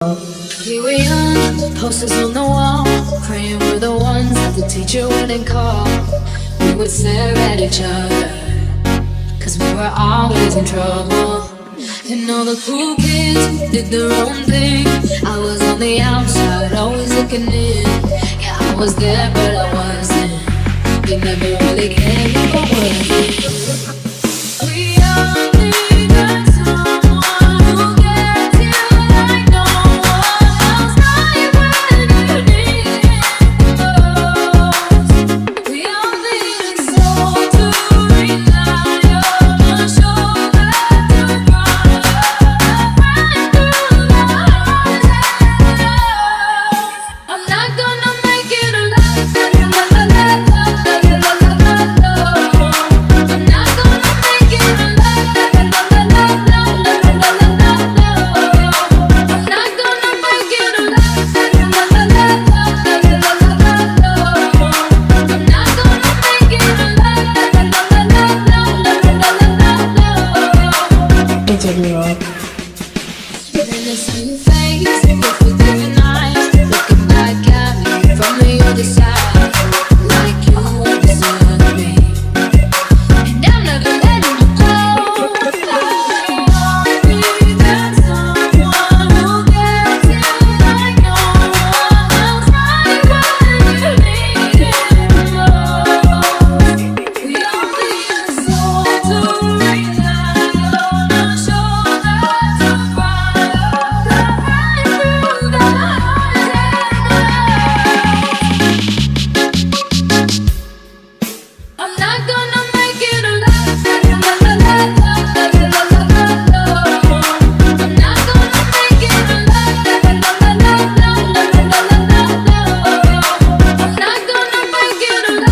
We were young, posters on the wall, praying we're the ones that the teacher wouldn't call. We would stare at each other, cause we were always in trouble. And all the cool kids did their own thing. I was on the outside, always looking in. Yeah, I was there, but I wasn't. They never really cared if I wasn't. We all need someone who gets you like no one else. Right when you need it most. We all need a soul to rely on, a shoulder to cry, a friend through the highs and lows. I'm not gonna make it alive. I'm not gonna make it alive. I'm not gonna make it alive. Then I saw your face with forgiving eyes, looking back at me from the other side, like you understood me. And I'm never letting you go. I need that someone who gets you like no one else. Right when you need it most. We all need a soul to rely on, a shoulder to cry, a friend through the highs and lows. I'm not gonna make it alive. I'm not gonna make it alive. I'm not gonna make it alive. I'm not gonna make it alive. I'm not gonna make it alive.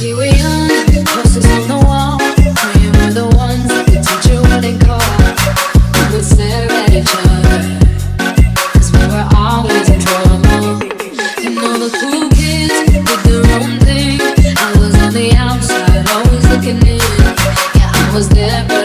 We were young, posters on the wall, praying we're the ones that the teacher wouldn't call. We would stare at each other, cause we were always in trouble. And all the cool kids did their own thing. I was on the outside, always looking in. Yeah, I was there, but